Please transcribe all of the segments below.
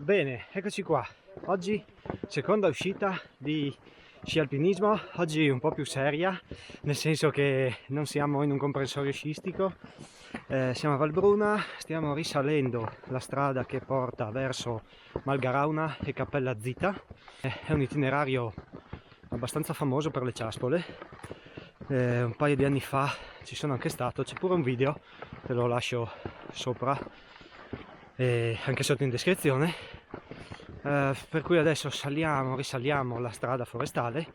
Bene, eccoci qua. Oggi seconda uscita di sci alpinismo, oggi un po' più seria, nel senso che non siamo in un comprensorio sciistico, siamo a Valbruna, stiamo risalendo la strada che porta verso Malgarauna e Cappella Zita. È un itinerario abbastanza famoso per le ciaspole. Un paio di anni fa ci sono anche stato, c'è pure un video, te lo lascio sopra e anche sotto in descrizione. Per cui adesso risaliamo la strada forestale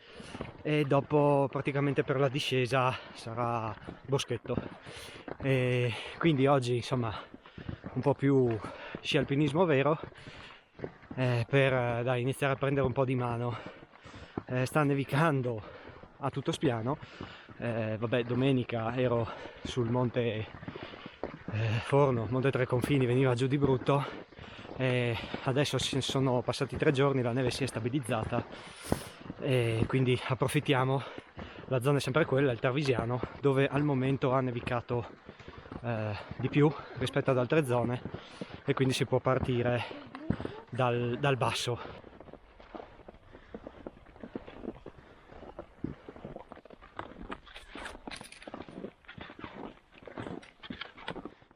e dopo praticamente per la discesa sarà boschetto, e quindi oggi insomma un po' più sci alpinismo vero, per iniziare a prendere un po' di mano. Sta nevicando a tutto spiano. Vabbè, domenica ero sul monte Forno, Monte Tre Confini, veniva giù di brutto, e adesso sono passati 3 giorni, la neve si è stabilizzata e quindi approfittiamo. La zona è sempre quella, il Tarvisiano, dove al momento ha nevicato di più rispetto ad altre zone, e quindi si può partire dal basso.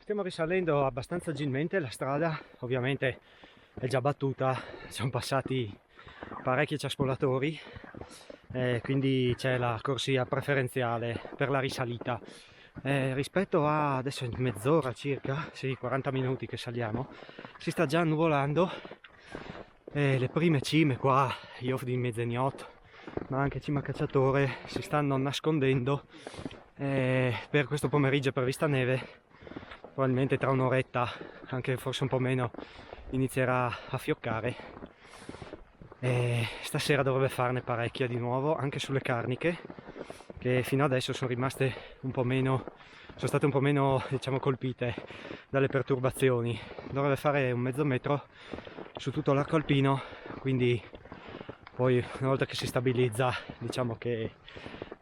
Stiamo risalendo abbastanza agilmente la strada, ovviamente è già battuta, sono passati parecchi ciaspolatori, quindi c'è la corsia preferenziale per la risalita. Rispetto a adesso è mezz'ora circa, sì, 40 minuti che saliamo, si sta già annuvolando, le prime cime qua, Yoff di Mezzeniot, ma anche Cima Cacciatore, si stanno nascondendo. Per questo pomeriggio è prevista neve. Probabilmente tra un'oretta, anche forse un po' meno, inizierà a fioccare. E stasera dovrebbe farne parecchia di nuovo, anche sulle Carniche, che fino adesso sono rimaste un po' meno, sono state un po' meno, diciamo, colpite dalle perturbazioni. Dovrebbe fare un mezzo metro su tutto l'arco alpino, quindi poi una volta che si stabilizza, diciamo che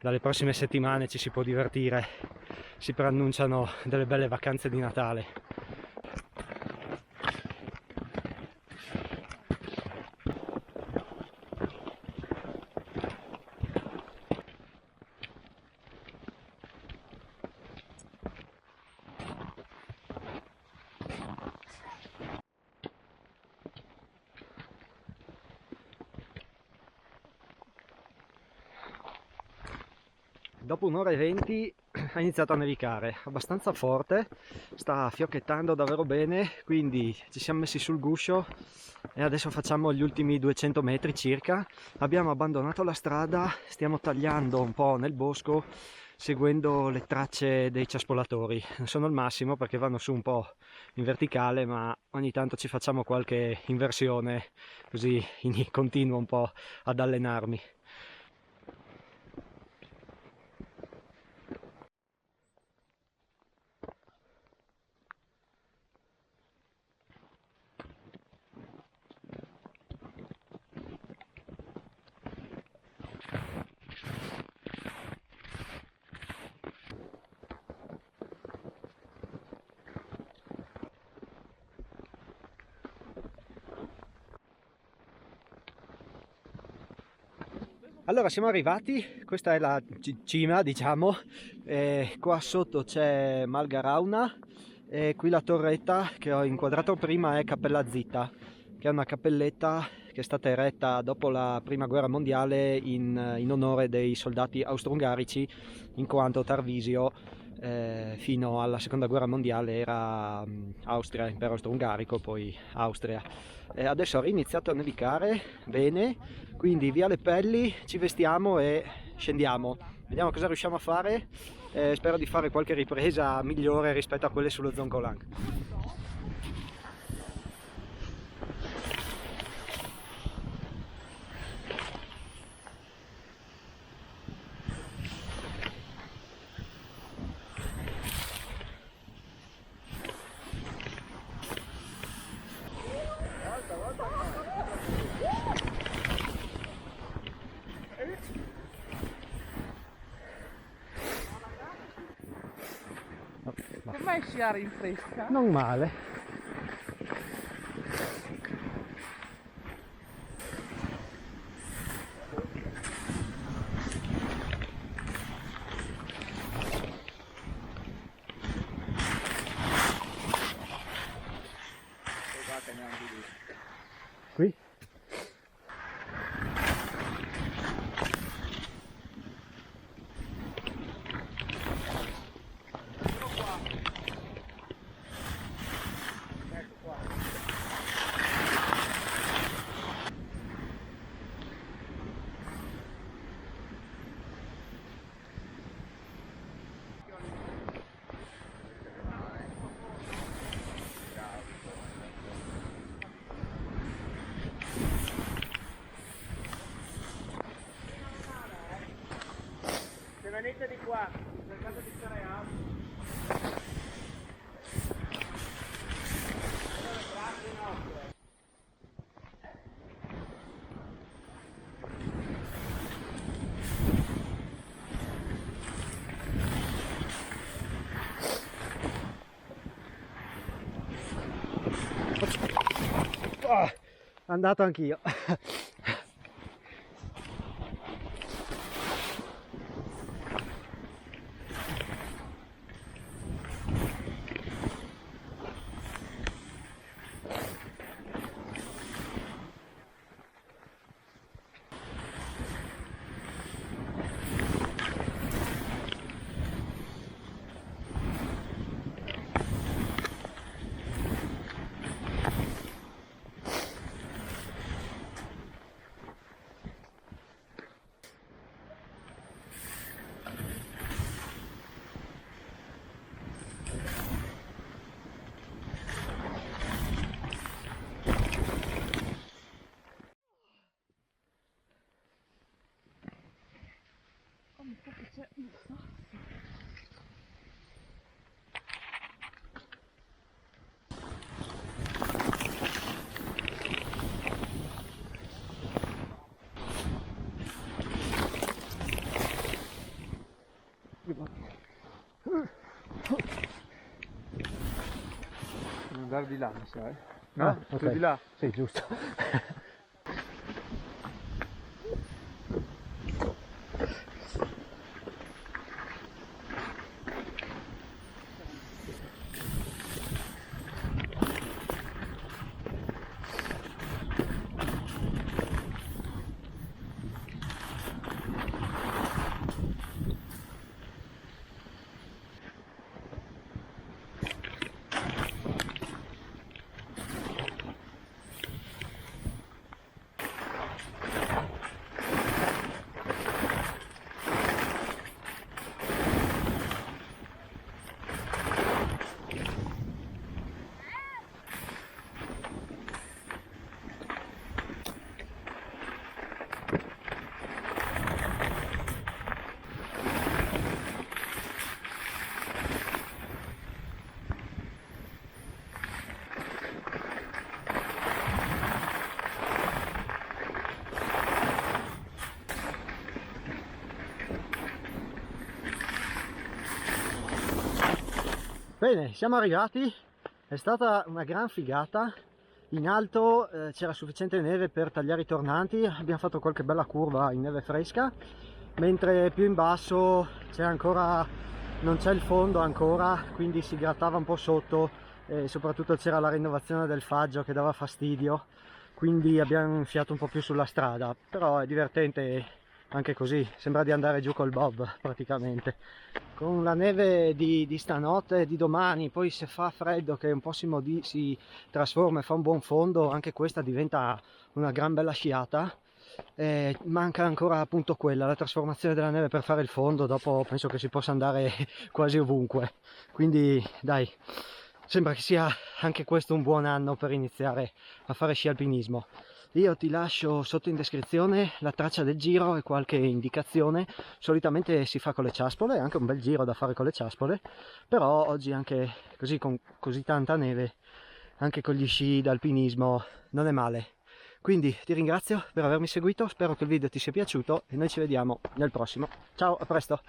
dalle prossime settimane ci si può divertire, si preannunciano delle belle vacanze di Natale. Dopo un'ora e 20 ha iniziato a nevicare, abbastanza forte, sta fiocchettando davvero bene, quindi ci siamo messi sul guscio e adesso facciamo gli ultimi 200 metri circa. Abbiamo abbandonato la strada, stiamo tagliando un po' nel bosco seguendo le tracce dei ciaspolatori. Non sono al massimo perché vanno su un po' in verticale, ma ogni tanto ci facciamo qualche inversione così continuo un po' ad allenarmi. Allora siamo arrivati, questa è la cima, diciamo, qua sotto c'è Malgarauna e qui la torretta che ho inquadrato prima è Cappella Zita, che è una cappelletta che è stata eretta dopo la prima guerra mondiale in onore dei soldati austro-ungarici, in quanto Tarvisio fino alla seconda guerra mondiale era Austria, impero austro-ungarico, poi Austria. Adesso ha riniziato a nevicare bene, quindi via le pelli, ci vestiamo e scendiamo. Vediamo cosa riusciamo a fare. Spero di fare qualche ripresa migliore rispetto a quelle sullo Zoncolan. Com'è sciare in fresca? Non male. venite di qua, cercate di stare alti. Oh, andato anch'io. Non andare di là, mi sa, eh? No? No? Ok. Tu di là. Sì, giusto. Bene, siamo arrivati, è stata una gran figata. In alto c'era sufficiente neve per tagliare i tornanti, abbiamo fatto qualche bella curva in neve fresca, mentre più in basso c'è ancora, non c'è il fondo ancora, quindi si grattava un po' sotto e soprattutto c'era la rinnovazione del faggio che dava fastidio, quindi abbiamo infiato un po' più sulla strada, però è divertente anche così, sembra di andare giù col bob praticamente. Con la neve di stanotte e di domani, poi se fa freddo che un po' si trasforma e fa un buon fondo, anche questa diventa una gran bella sciata. Manca ancora appunto quella, la trasformazione della neve per fare il fondo, dopo penso che si possa andare quasi ovunque. Quindi dai, sembra che sia anche questo un buon anno per iniziare a fare sci alpinismo. Io ti lascio sotto in descrizione la traccia del giro e qualche indicazione. Solitamente si fa con le ciaspole, è anche un bel giro da fare con le ciaspole, però oggi anche così con così tanta neve, anche con gli sci d'alpinismo non è male. Quindi ti ringrazio per avermi seguito, spero che il video ti sia piaciuto e noi ci vediamo nel prossimo. Ciao, a presto!